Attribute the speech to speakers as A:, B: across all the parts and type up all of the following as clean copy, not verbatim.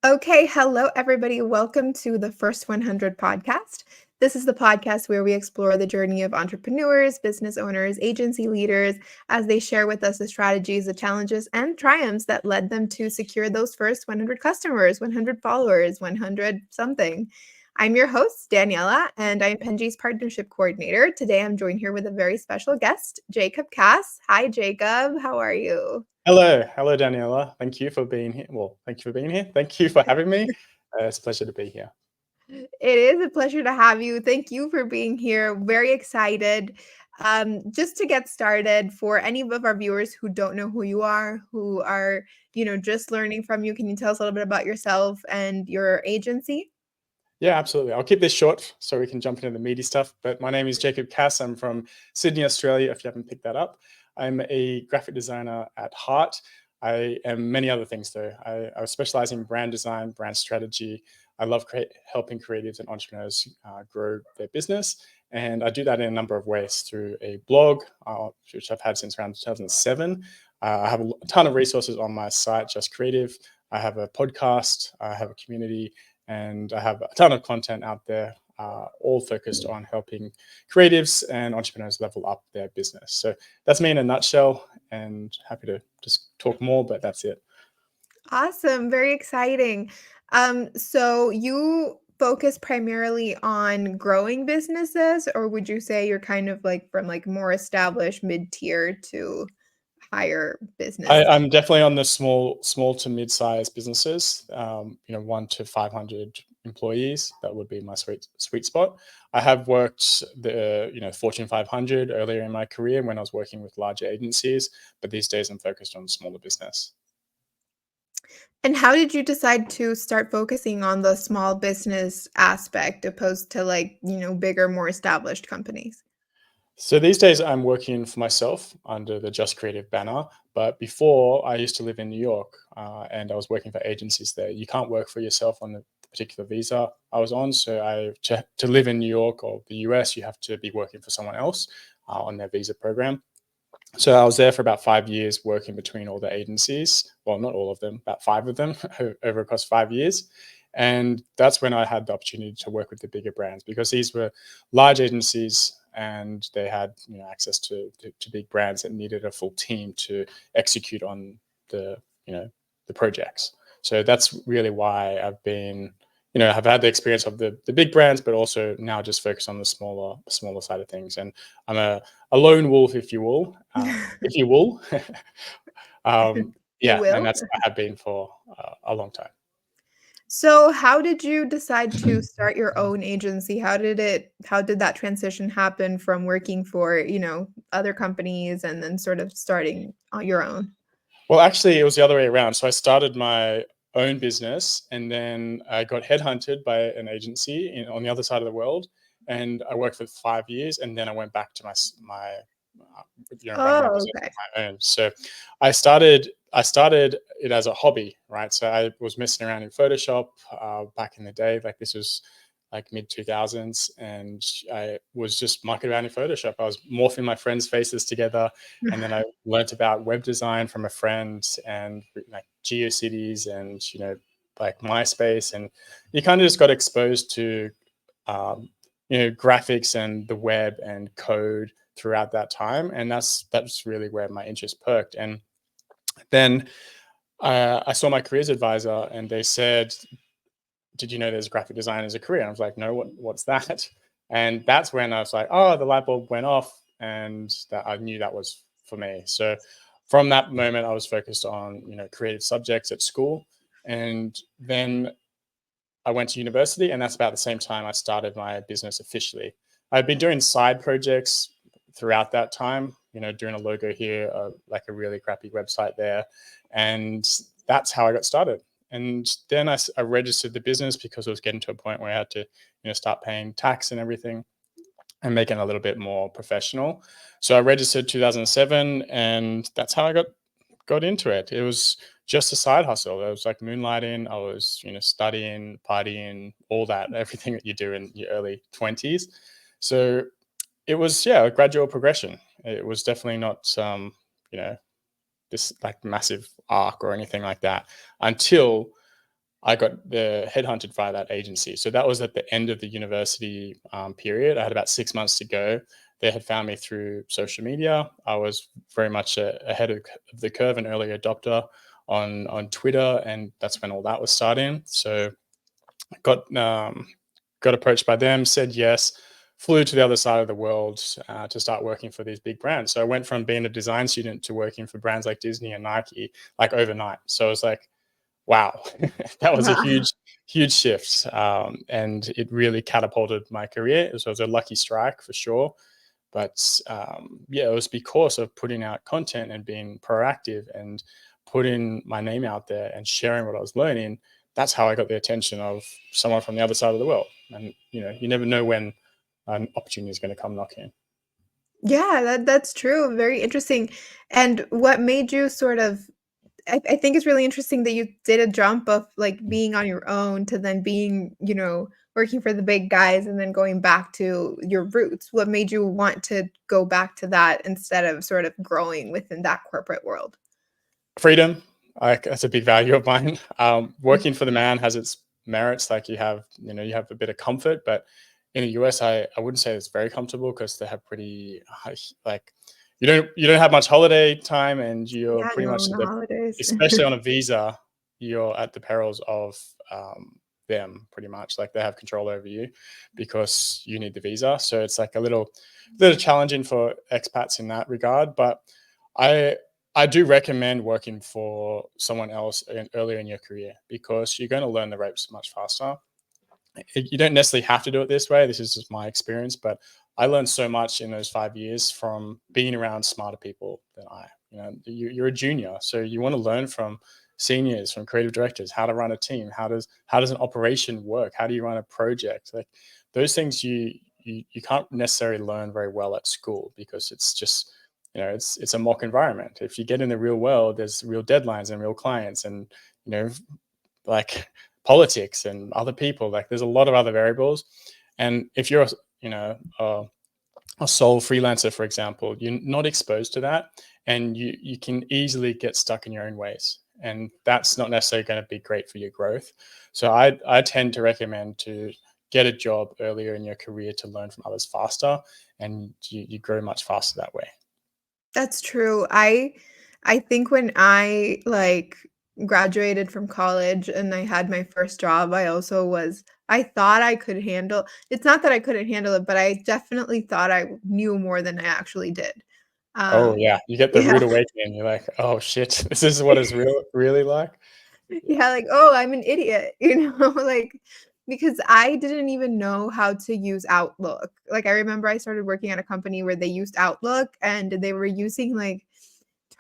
A: Okay, hello everybody. Welcome to the First 100 podcast. This is the podcast where we explore the journey of entrepreneurs, business owners, agency leaders as they share with us the strategies, the challenges, and triumphs that led them to secure those first 100 customers, 100 followers, 100 something. I'm your host, Daniela, and I'm Penji's partnership coordinator. Today I'm joined here with a very special guest, Jacob Cass. Hi, Jacob. How are you?
B: Hello, Daniela. Thank you for being here. Well, thank you for being here. Thank you for having me. It's a pleasure to be here.
A: It is a pleasure to have you. Thank you for being here. Very excited. Just to get started, for any of our viewers who don't know who you are, who are, just learning from you, can you tell us a little bit about yourself and your agency?
B: Yeah, absolutely. I'll keep this short so we can jump into the meaty stuff. But my name is Jacob Cass. I'm from Sydney, Australia, if you haven't picked that up. I'm a graphic designer at heart. I am many other things, though. I specialize in brand design, brand strategy. I love helping creatives and entrepreneurs grow their business. And I do that in a number of ways through a blog, which I've had since around 2007. I have a ton of resources on my site, Just Creative. I have a podcast. I have a community. And I have a ton of content out there, all focused on helping creatives and entrepreneurs level up their business. So that's me in a nutshell, and happy to just talk more, but that's it.
A: Awesome. Very exciting. So you focus primarily on growing businesses, or would you say you're kind of like from like more established mid-tier to higher business?
B: I'm definitely on the small to mid-sized businesses, 1 to 500 employees. That would be my sweet spot. I have worked the Fortune 500 earlier in my career when I was working with larger agencies, but these days I'm focused on smaller business.
A: And how did you decide to start focusing on the small business aspect opposed to like, bigger, more established companies?
B: So these days I'm working for myself under the Just Creative banner. But before, I used to live in New York, and I was working for agencies there. You can't work for yourself on the particular visa I was on. So to live in New York or the US, you have to be working for someone else on their visa program. So I was there for about 5 years working between all the agencies. Well, not all of them, about 5 of them over across 5 years. And that's when I had the opportunity to work with the bigger brands, because these were large agencies and they had access to big brands that needed a full team to execute on the the projects. So that's really why I've had the experience of the big brands, but also now just focus on the smaller side of things. And I'm a lone wolf, if you will, if you will.
A: You
B: Yeah, and
A: will?
B: that's what I have been for a long time.
A: So how did you decide to start your own agency? How did that transition happen from working for, other companies and then sort of starting on your own?
B: Well, actually, it was the other way around. So I started my own business, and then I got headhunted by an agency on the other side of the world, and I worked for 5 years, and then I went back to my running my
A: Oh,
B: business
A: okay.
B: on my own. So I started it as a hobby, right? So I was messing around in Photoshop back in the day, like this was like mid 2000s, and I was just mucking around in Photoshop. I was morphing my friends' faces together, and then I learnt about web design from a friend and like GeoCities and like MySpace, and you kind of just got exposed to um, graphics and the web and code throughout that time, and that's really where my interest perked. And then I saw my careers advisor, and they said, "Did you know there's graphic design as a career?" And I was like, "No, what's that?" And that's when I was like, "Oh, the light bulb went off," and that I knew that was for me. So from that moment, I was focused on creative subjects at school, and then I went to university, and that's about the same time I started my business officially. I've been doing side projects throughout that time, doing a logo here, like a really crappy website there. And that's how I got started. And then I registered the business because it was getting to a point where I had to, start paying tax and everything and making it a little bit more professional. So I registered 2007, and that's how I got into it. It was just a side hustle. It was like moonlighting. I was, studying, partying, all that, everything that you do in your early 20s. So it was, yeah, a gradual progression. It was definitely not, you know, this like massive arc or anything like that until I got headhunted via that agency. So that was at the end of the university period. I had about 6 months to go. They had found me through social media. I was very much ahead of the curve, an early adopter on Twitter, and that's when all that was starting. So I got approached by them, said yes, flew to the other side of the world to start working for these big brands. So I went from being a design student to working for brands like Disney and Nike like overnight. So it was like, wow, that was a
A: Wow.
B: huge shift, and it really catapulted my career. So it was a lucky strike for sure. But yeah, it was because of putting out content and being proactive and putting my name out there and sharing what I was learning. That's how I got the attention of someone from the other side of the world. And you never know when an opportunity is going to come knocking.
A: Yeah, that's true, very interesting. And what made you sort of I think it's really interesting that you did a jump of, like, being on your own to then being, working for the big guys and then going back to your roots. What made you want to go back to that instead of sort of growing within that corporate world?
B: Freedom, like that's a big value of mine. Working for the man has its merits. Like you have a bit of comfort, but in the US, I wouldn't say it's very comfortable because they have pretty high, like you don't have much holiday time, and you're
A: Yeah,
B: pretty
A: no,
B: much
A: no holidays.
B: especially on a visa, you're at the perils of them pretty much. Like they have control over you because you need the visa. So it's like a little challenging for expats in that regard. But I I do recommend working for someone else earlier in your career because you're going to learn the ropes much faster. You don't necessarily have to do it this way. This is just my experience, but I learned so much in those 5 years from being around smarter people than I. You're a junior, so you want to learn from seniors, from creative directors, how to run a team, how does an operation work, how do you run a project, like those things you can't necessarily learn very well at school because it's just it's a mock environment. If you get in the real world, there's real deadlines and real clients and you know like politics and other people. Like there's a lot of other variables, and if you're you know a sole freelancer, for example, you're not exposed to that, and you can easily get stuck in your own ways, and that's not necessarily going to be great for your growth. So I tend to recommend to get a job earlier in your career to learn from others faster, and you grow much faster that way.
A: That's true. I think when I, like, graduated from college and I had my first job, I thought I could handle it's not that I couldn't handle it, but I definitely thought I knew more than I actually did.
B: Oh
A: Um,
B: yeah, you get the
A: yeah.
B: rude awakening. You're like, oh shit, this is what it's really like. Yeah.
A: Yeah, like, "Oh, I'm an idiot," like, because I didn't even know how to use Outlook. Like, I remember I started working at a company where they used Outlook, and they were using, like,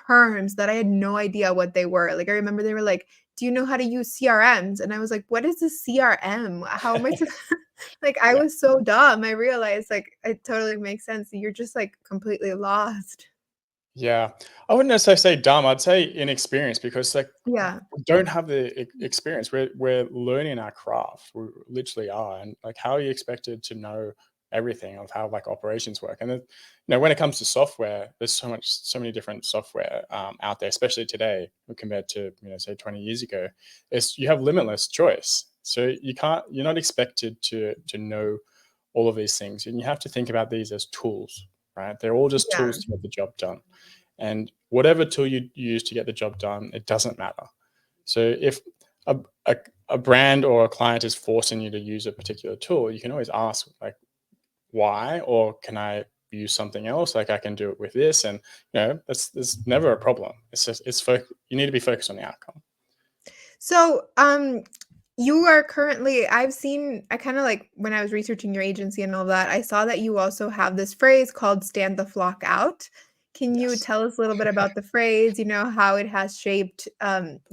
A: terms that I had no idea what they were. Like, I remember they were like, "Do you know how to use CRMs?" And I was like, "What is a CRM? How am I to" like, I
B: Yeah.
A: was so dumb. I realized, like, it totally makes sense. You're just, like, completely lost.
B: Yeah, I wouldn't necessarily say dumb. I'd say inexperienced because like
A: Yeah.
B: we don't have the experience. We're learning our craft. We literally are, and like how are you expected to know everything of how like operations work? And then, when it comes to software, there's so many different software out there, especially today compared to say 20 years ago. It's you have limitless choice, so you're not expected to know all of these things, and you have to think about these as tools, right? They're all just
A: Yeah.
B: tools to get the job done. And whatever tool you use to get the job done, it doesn't matter. So if a, a, a brand or a client is forcing you to use a particular tool, you can always ask like, why, or can I use something else? Like I can do it with this, and that's never a problem. It's just you need to be focused on the outcome.
A: So, you are currently I kinda like when I was researching your agency and all that, I saw that you also have this phrase called "stand the flock out." Can you
B: Yes.
A: tell us a little bit about the phrase, how it has shaped,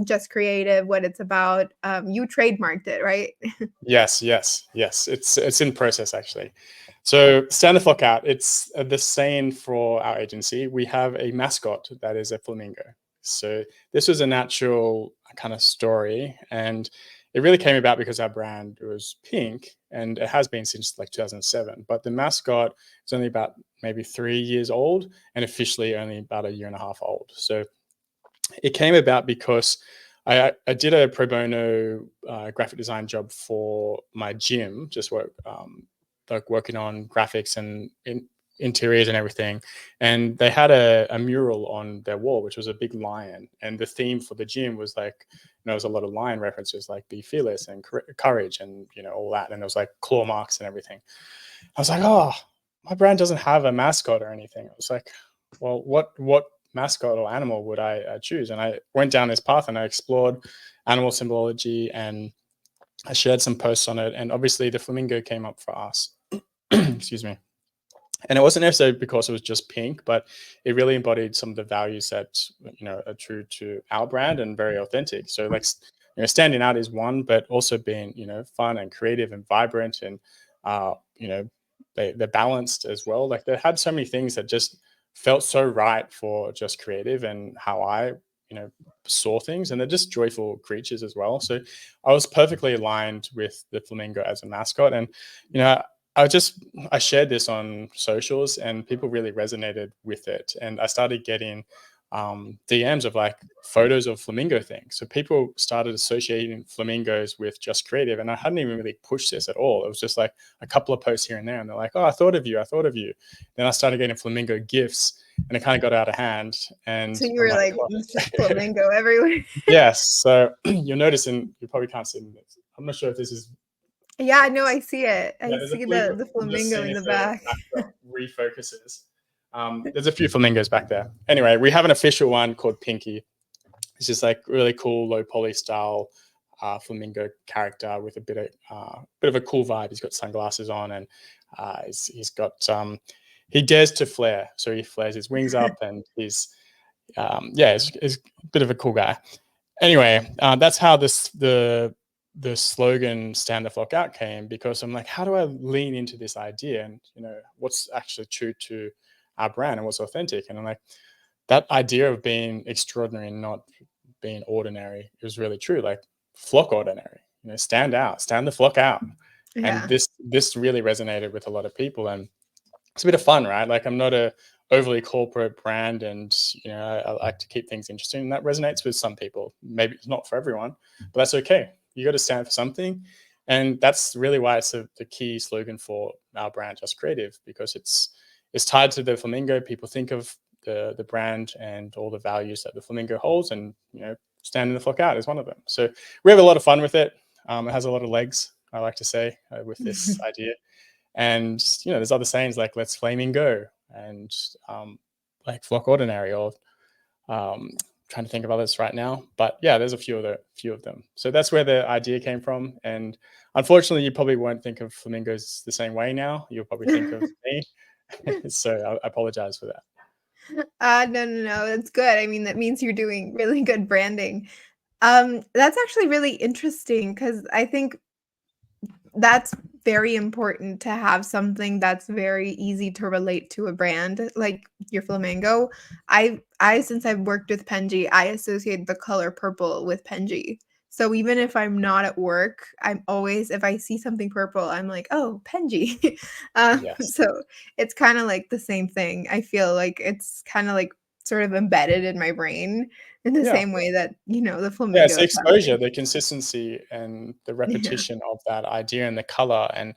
A: Just Creative, what it's about? You trademarked it, right?
B: Yes. It's in process actually. So stand the flock out. It's the saying for our agency. We have a mascot that is a flamingo. So this was a natural kind of story, and it really came about because our brand was pink, and it has been since like 2007. But the mascot is only about maybe 3 years old, and officially only about a year and a half old. So it came about because I did a pro bono graphic design job for my gym, just like working on graphics and interiors and everything. And they had a mural on their wall, which was a big lion. And the theme for the gym was like, there was a lot of lion references, like be fearless and courage and, all that. And it was like claw marks and everything. I was like, oh, my brand doesn't have a mascot or anything. I was like, well, what mascot or animal would I choose? And I went down this path and I explored animal symbology and I shared some posts on it. And obviously the flamingo came up for us. Excuse me. And it wasn't necessarily because it was just pink, but it really embodied some of the values that are true to our brand and very authentic. So like standing out is one, but also being fun and creative and vibrant and they're balanced as well. Like they had so many things that just felt so right for just creative and how I saw things, and they're just joyful creatures as well. So I was perfectly aligned with the flamingo as a mascot, and I shared this on socials and people really resonated with it. And I started getting DMs of like photos of flamingo things. So people started associating flamingos with just creative. And I hadn't even really pushed this at all. It was just like a couple of posts here and there. And they're like, oh, I thought of you. I thought of you. Then I started getting flamingo gifts and it kind of got out of hand. And
A: So you
B: I'm
A: were like,
B: well,
A: it's just flamingo everywhere.
B: yes. So you'll notice, and you probably can't see this. I'm not sure if this is.
A: Yeah, no, I see it.
B: Yeah,
A: I
B: there's a
A: see
B: few.
A: the
B: I'm just
A: flamingo
B: seeing
A: in
B: if
A: the
B: the
A: back.
B: backdrop refocuses. There's a few flamingos back there. Anyway, we have an official one called Pinky. It's just like really cool, low poly style flamingo character with a bit of a cool vibe. He's got sunglasses on, and he's got he dares to flare, so he flares his wings up, and he's he's a bit of a cool guy. Anyway, that's how the slogan "Stand the Flock Out" came, because I'm like, how do I lean into this idea and what's actually true to our brand and what's authentic? And I'm like, that idea of being extraordinary and not being ordinary is really true. Like flock ordinary, stand out, stand the flock out. And
A: Yeah.
B: this really resonated with a lot of people, and it's a bit of fun, right? Like I'm not a overly corporate brand, and I like to keep things interesting, and that resonates with some people. Maybe it's not for everyone, but that's okay. You got to stand for something, and that's really why it's the key slogan for our brand, Just Creative, because it's tied to the flamingo. People think of the brand and all the values that the flamingo holds, and standing the flock out is one of them. So we have a lot of fun with it. It has a lot of legs, I like to say, with this idea. And there's other sayings like "Let's flaming go" and like "Flock ordinary," or trying to think of others right now. But yeah, there's a few of them. So that's where the idea came from. And unfortunately, you probably won't think of flamingos the same way now. You'll probably think of me. So I apologize for that.
A: No. It's good. I mean, that means you're doing really good branding. That's actually really interesting because I think that's very important to have something that's very easy to relate to a brand like your flamingo. I since I've worked with Penji, I associate the color purple with Penji. So even if I'm not at work, I'm always if I see something purple, I'm like, "Oh, Penji."
B: Yes.
A: So it's kind of like the same thing. I feel like it's kind of like sort of embedded in my brain in the
B: Yeah.
A: same way that, the
B: Yeah, it's
A: flamingos
B: the
A: have it.
B: exposure, the consistency, and the
A: Yeah.
B: repetition of that idea, and the color. And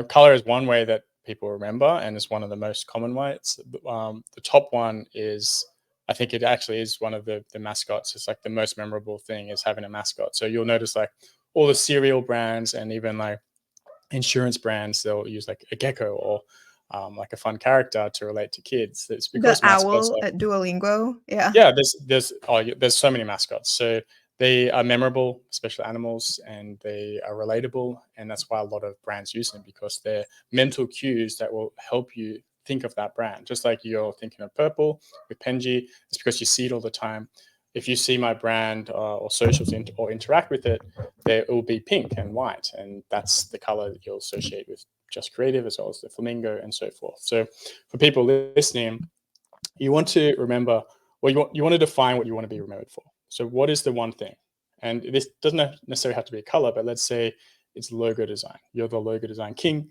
B: color is one way that people remember, and it's one of the most common ways. The top one is, I think it actually is one of the mascots. It's like the most memorable thing is having a mascot. So you'll notice like all the cereal brands and even like insurance brands, they'll use like a gecko or like a fun character to relate to kids. It's
A: The
B: because mascots
A: owl
B: are,
A: at Duolingo, yeah.
B: yeah, there's so many mascots. So they are memorable, special animals, and they are relatable, and that's why a lot of brands use them, because they're mental cues that will help you think of that brand. Just like you're thinking of purple with Penji, it's because you see it all the time. If you see my brand or socials or interact with it, it will be pink and white, and that's the color that you'll associate with Just Creative, as well as the flamingo and so forth. So for people listening, you want to remember, or you want to define what you want to be remembered for. So what is the one thing? And this doesn't necessarily have to be a color, but let's say it's logo design. You're the logo design king.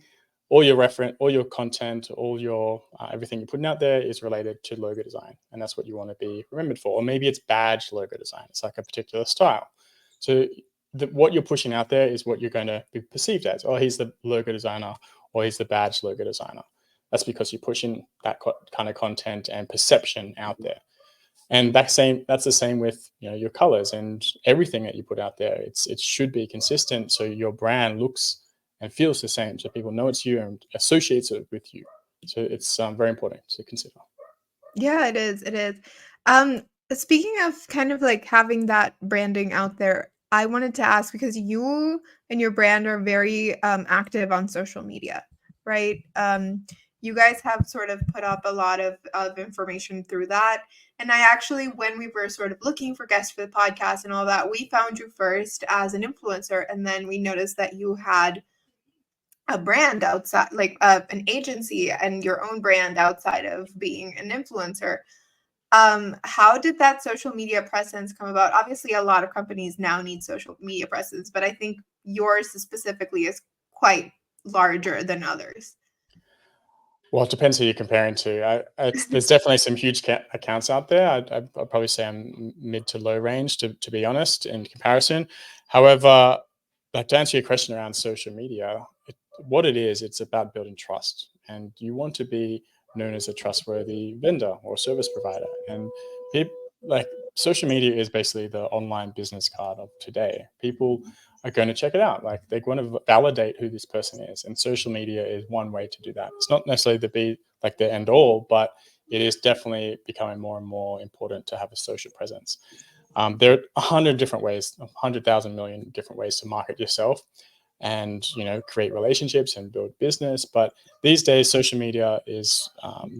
B: all your content, all your everything you're putting out there is related to logo design, and that's what you want to be remembered for. Or maybe it's badge logo design. It's like a particular style. So what you're pushing out there is what you're going to be perceived as. Oh, he's the logo designer, or he's the badge logo designer. That's because you're pushing that kind of content and perception out there. And that's the same with your colors and everything that you put out there. It should be consistent, so your brand looks and feels the same, so people know it's you and associates it with you. So it's very important to consider.
A: Yeah, it is. It is. Um, Speaking of kind of like having that branding out there, I wanted to ask because you and your brand are very active on social media, right? You guys have sort of put up a lot of information through that. And I actually, when we were sort of looking for guests for the podcast and all that, we found you first as an influencer. And then we noticed that you had a brand outside, like an agency and your own brand outside of being an influencer. How did that social media presence come about? Obviously, a lot of companies now need social media presence, but I think yours specifically is quite larger than others.
B: Well, it depends who you're comparing to. There's definitely some huge accounts out there. I'd probably say I'm mid to low range, to be honest, in comparison. However, like, to answer your question around social media, what it is, it's about building trust, and you want to be known as a trustworthy vendor or service provider. And like, social media is basically the online business card of today. People are going to check it out. Like, they want to validate who this person is, and social media is one way to do that. It's not necessarily to be like the end all, but it is definitely becoming more and more important to have a social presence. There are 100 different ways, 100,000 million different ways to market yourself and create relationships and build business. But these days, social media is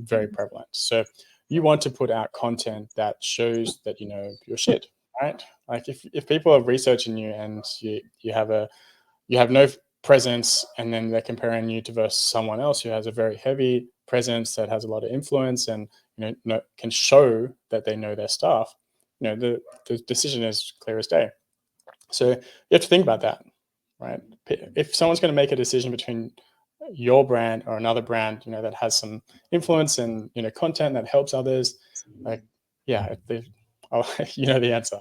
B: very prevalent. So you want to put out content that shows that your shit, right? Like, if people are researching you and you have no presence, and then they're comparing you to versus someone else who has a very heavy presence that has a lot of influence and can show that they know their stuff, the decision is clear as day. So you have to think about that, right? If someone's going to make a decision between your brand or another brand, that has some influence and content that helps others, like, yeah, you know the answer.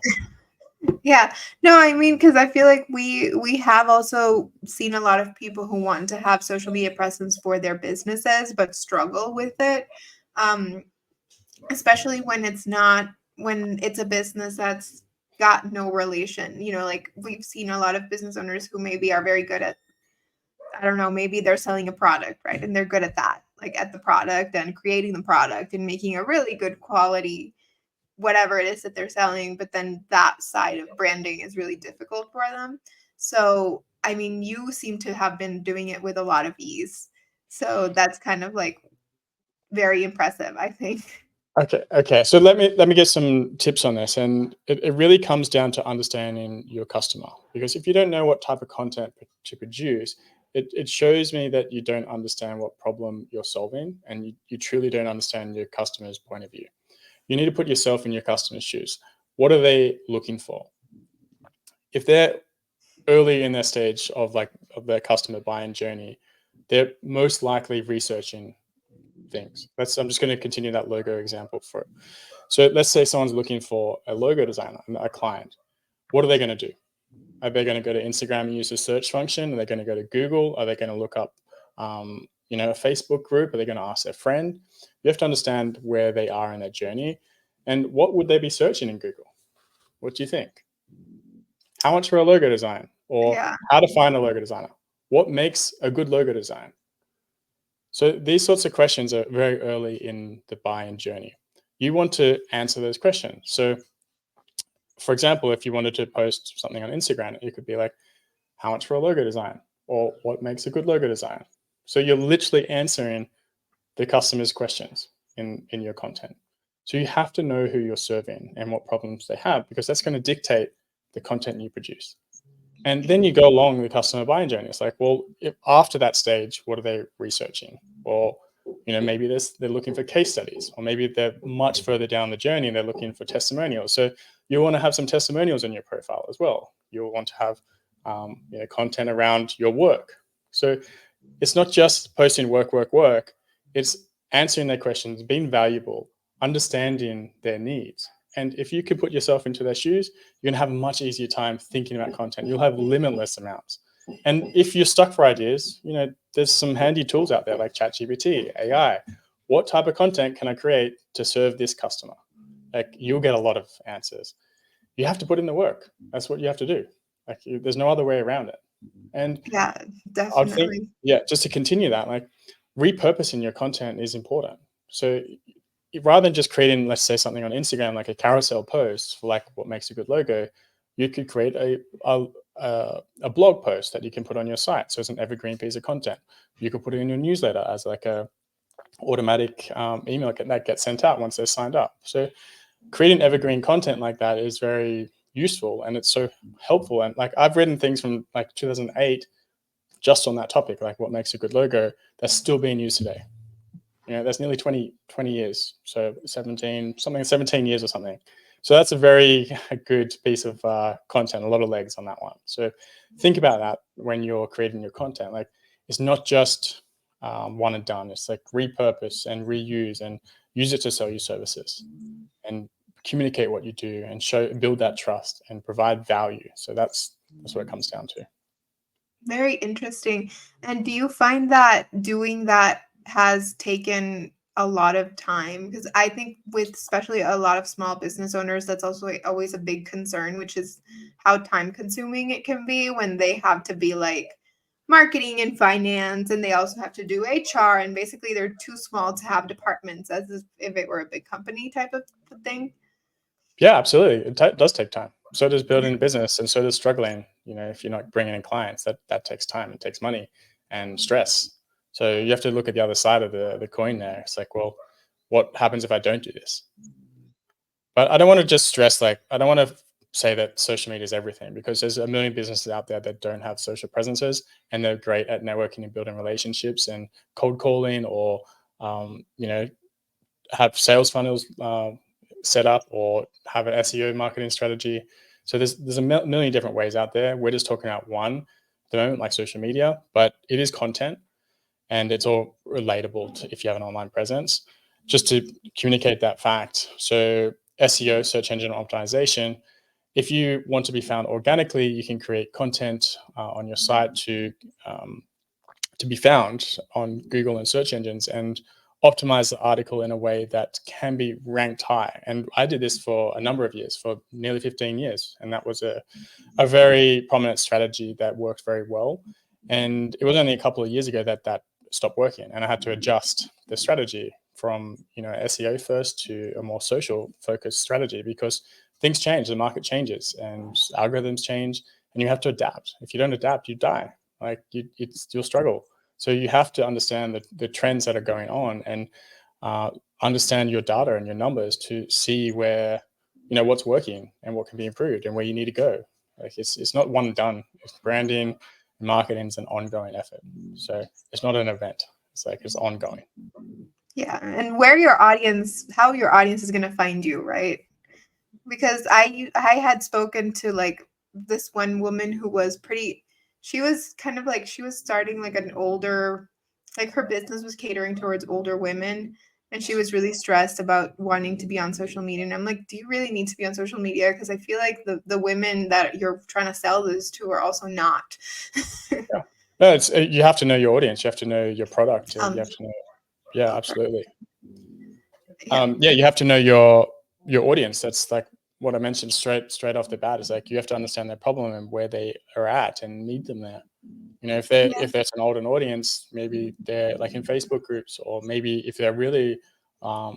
A: Yeah. No, I mean, because I feel like we have also seen a lot of people who want to have social media presence for their businesses, but struggle with it. Um, Especially when it's a business that's got no relation. Like, we've seen a lot of business owners who maybe are very good at, I don't know, maybe they're selling a product, right? And they're good at that, like at the product and creating the product and making a really good quality whatever it is that they're selling, but then that side of branding is really difficult for them. So, I mean, you seem to have been doing it with a lot of ease. So that's kind of like very impressive, I think.
B: Okay. So let me get some tips on this, and it really comes down to understanding your customer. Because if you don't know what type of content to produce, it shows me that you don't understand what problem you're solving, and you truly don't understand your customer's point of view. You need to put yourself in your customer's shoes. What are they looking for? If they're early in their stage of their customer buying journey, they're most likely researching things. I'm just going to continue that logo example for it. So let's say someone's looking for a logo designer, a client. What are they going to do? Are they going to go to Instagram and use the search function? Are they going to go to Google? Are they going to look up, a Facebook group? Are they going to ask their friend? You have to understand where they are in their journey, and what would they be searching in Google? What do you think? How much for a logo design, or
A: Yeah.
B: how to find a logo designer? What makes a good logo design? So these sorts of questions are very early in the buying journey. You want to answer those questions. So, for example, if you wanted to post something on Instagram, it could be like, how much for a logo design? Or what makes a good logo design? So you're literally answering the customer's questions in your content. So you have to know who you're serving and what problems they have, because that's going to dictate the content you produce. And then you go along the customer buying journey. It's like, well, if after that stage, what are they researching? Or, maybe they're looking for case studies, or maybe they're much further down the journey and they're looking for testimonials. So you want to have some testimonials in your profile as well. You'll want to have content around your work. So it's not just posting work, work, work. It's answering their questions, being valuable, understanding their needs. And if you could put yourself into their shoes, you're gonna have a much easier time thinking about content. You'll have limitless amounts. And if you're stuck for ideas, there's some handy tools out there like ChatGPT, AI. What type of content can I create to serve this customer? Like, you'll get a lot of answers. You have to put in the work. That's what you have to do. Like, there's no other way around it. And
A: Yeah,
B: I would think,
A: definitely.
B: just to continue that, like, repurposing your content is important. So rather than just creating, let's say, something on Instagram, like a carousel post for like what makes a good logo, you could create a blog post that you can put on your site. So it's an evergreen piece of content. You could put it in your newsletter as like a automatic email that gets sent out once they're signed up. So creating evergreen content like that is very useful, and it's so helpful. And like, I've written things from like 2008 just on that topic, like what makes a good logo, that's still being used today. That's nearly 20 years. So 17 years or something. So that's a very good piece of content, a lot of legs on that one. So think about that when you're creating your content. Like, it's not just one and done. It's like repurpose and reuse and use it to sell your services and communicate what you do and build that trust and provide value. So that's what it comes down to.
A: Very interesting. And do you find that doing that has taken a lot of time? Because I think with especially a lot of small business owners, that's also always a big concern, which is how time consuming it can be when they have to be like marketing and finance, and they also have to do HR, and basically they're too small to have departments as if it were a big company type of thing.
B: Yeah, absolutely. It does take time. So does building a business, and so does struggling. If you're not bringing in clients, that takes time. It takes money and stress. So you have to look at the other side of the coin there. It's like, well, what happens if I don't do this? But I don't want to just stress, like, I don't want to say that social media is everything, because there's a million businesses out there that don't have social presences, and they're great at networking and building relationships and cold calling, or have sales funnels set up, or have an SEO marketing strategy. So there's a million different ways out there. We're just talking about one at the moment, like social media, but it is content, and it's all relatable to if you have an online presence, just to communicate that fact. So SEO, search engine optimization, if you want to be found organically, you can create content on your site to be found on Google and search engines, and optimize the article in a way that can be ranked high. And I did this for a number of years, for nearly 15 years. And that was a very prominent strategy that worked very well. And it was only a couple of years ago that stopped working. And I had to adjust the strategy from, SEO first to a more social focused strategy, because things change, the market changes, and algorithms change, and you have to adapt. If you don't adapt, you die. Like, you'll struggle. So you have to understand the trends that are going on, and understand your data and your numbers to see where, what's working and what can be improved and where you need to go. Like, it's not one and done. It's branding, marketing is an ongoing effort. So it's not an event. It's ongoing.
A: Yeah, and how your audience is going to find you, right? Because I had spoken to like this one woman who was she was kind of like, she was starting like an older, like her business was catering towards older women, and she was really stressed about wanting to be on social media. And I'm like, do you really need to be on social media? Because I feel like the women that you're trying to sell this to are also not.
B: Yeah. No, you have to know your audience. You have to know your product. You have to know. Yeah, absolutely. You have to know your audience. That's like what I mentioned straight off the bat, is like, you have to understand their problem and where they are at and meet them there. If there's an older audience, maybe they're like in Facebook groups, or maybe if they're really a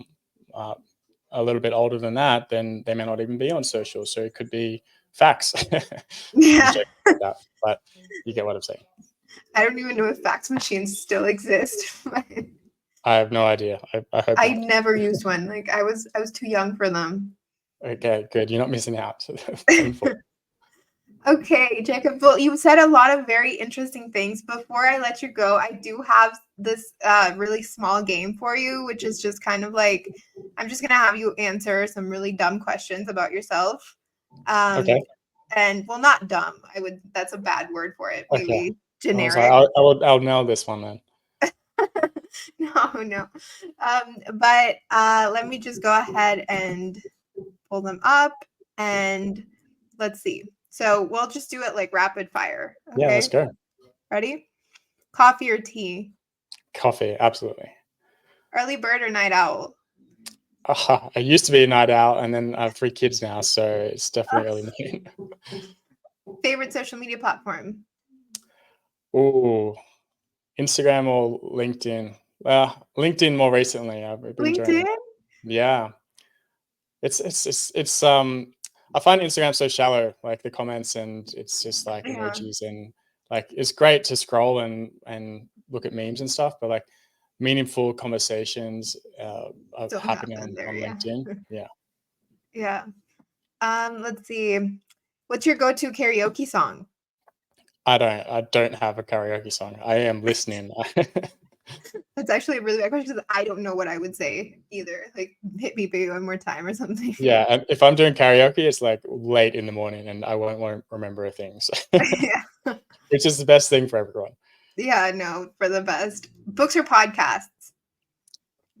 B: little bit older than that, then they may not even be on social. So it could be fax.
A: Yeah.
B: But you get what I'm saying.
A: I don't even know if fax machines still exist.
B: I have no idea. I hope
A: I
B: not.
A: never used one. Like, I was too young for them.
B: Okay, good. You're not missing out.
A: Okay, Jacob. Well, you said a lot of very interesting things. Before I let you go, I do have this really small game for you, which is just kind of like, I'm just gonna have you answer some really dumb questions about yourself.
B: Okay.
A: And well, not dumb. That's a bad word for it. Maybe generic.
B: I'll nail this one then.
A: No. But let me just go ahead and pull them up and let's see. So we'll just do it like rapid fire. Okay.
B: Yeah, let's go.
A: Ready? Coffee or tea?
B: Coffee, absolutely.
A: Early bird or night owl?
B: I used to be a night owl, and then I have 3 kids now, so it's definitely early morning.
A: Favorite social media platform?
B: Ooh, Instagram or LinkedIn? LinkedIn more recently. I've been enjoying
A: LinkedIn?
B: it. Yeah, it's I find Instagram so shallow, like the comments, and it's just like
A: Yeah.
B: emojis, and like it's great to scroll and look at memes and stuff, but like meaningful conversations are
A: Don't
B: happening
A: happen there,
B: on
A: yeah.
B: LinkedIn. Yeah.
A: Yeah. Let's see. What's your go-to karaoke song?
B: I don't have a karaoke song. I am listening.
A: That's actually a really bad question because I don't know what I would say either. Like, hit me baby one more time or something.
B: Yeah, and if I'm doing karaoke, it's like late in the morning, and I won't remember a thing. So,
A: Yeah.
B: which is the best thing for everyone.
A: Yeah, no, for the best. Books or podcasts?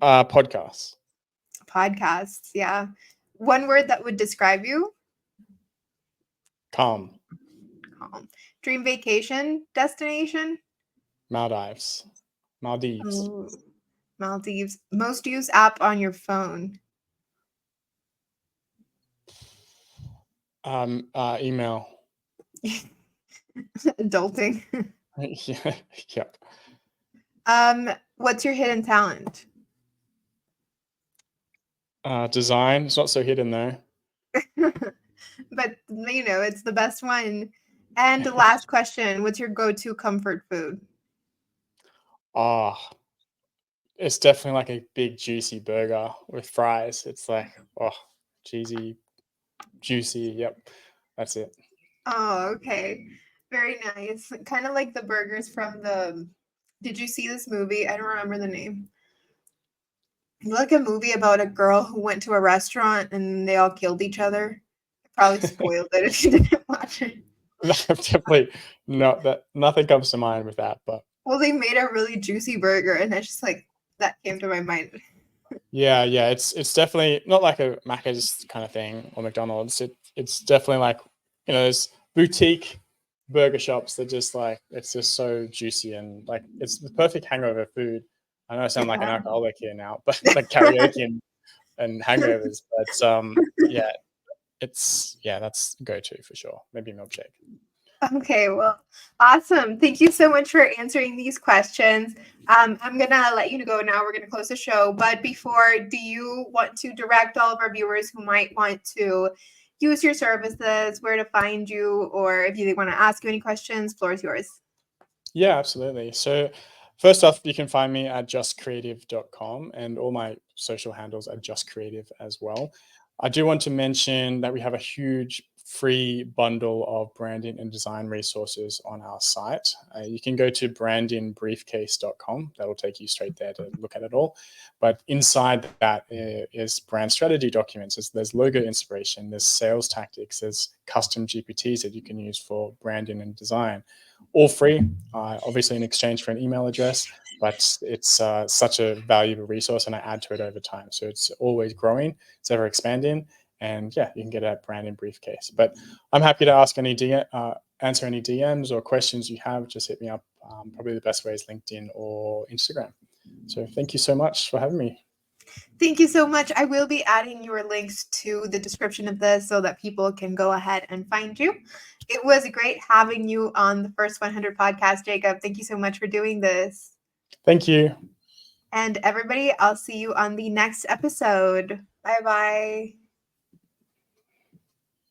B: Podcasts.
A: Podcasts, yeah. One word that would describe you?
B: Calm.
A: Calm. Dream vacation destination?
B: Maldives. Maldives.
A: Ooh, Maldives. Most used app on your phone?
B: Email.
A: Adulting.
B: Yeah. Yep.
A: What's your hidden talent?
B: Design. It's not so hidden though.
A: But it's the best one. And last question, what's your go-to comfort food?
B: Ah, it's definitely like a big juicy burger with fries. It's like, oh, cheesy, juicy. Yep, that's it.
A: Oh, okay. Very nice. Kind of like the burgers from did you see this movie? I don't remember the name. Like a movie about a girl who went to a restaurant and they all killed each other. I probably spoiled it if you didn't watch it.
B: Definitely not that. Nothing comes to mind with that, but
A: Well, they made a really juicy burger, and that's just like that came to my mind.
B: yeah, it's definitely not like a Macca's kind of thing or McDonald's. It's definitely like there's boutique burger shops that just like it's just so juicy and like it's the perfect hangover food. I know I sound like an
A: Yeah.
B: alcoholic here now, but like karaoke and hangovers. But yeah, that's go to for sure. Maybe a milkshake.
A: Okay, well, awesome. Thank you so much for answering these questions. I'm gonna let you go now. We're gonna close the show. But before, do you want to direct all of our viewers who might want to use your services, where to find you, or if you want to ask you any questions, floor is yours.
B: Yeah, absolutely. So first off, you can find me at justcreative.com and all my social handles are justcreative as well. I do want to mention that we have a huge free bundle of branding and design resources on our site. You can go to brandingbriefcase.com. That'll take you straight there to look at it all. But inside that is brand strategy documents. There's logo inspiration, there's sales tactics, there's custom GPTs that you can use for branding and design. All free, obviously in exchange for an email address, but it's such a valuable resource and I add to it over time. So it's always growing, it's ever expanding. And yeah, you can get a branding briefcase. But I'm happy to answer any DMs or questions you have. Just hit me up. Probably the best way is LinkedIn or Instagram. So thank you so much for having me.
A: Thank you so much. I will be adding your links to the description of this so that people can go ahead and find you. It was great having you on the First 100 podcast, Jacob. Thank you so much for doing this.
B: Thank you.
A: And everybody, I'll see you on the next episode. Bye-bye.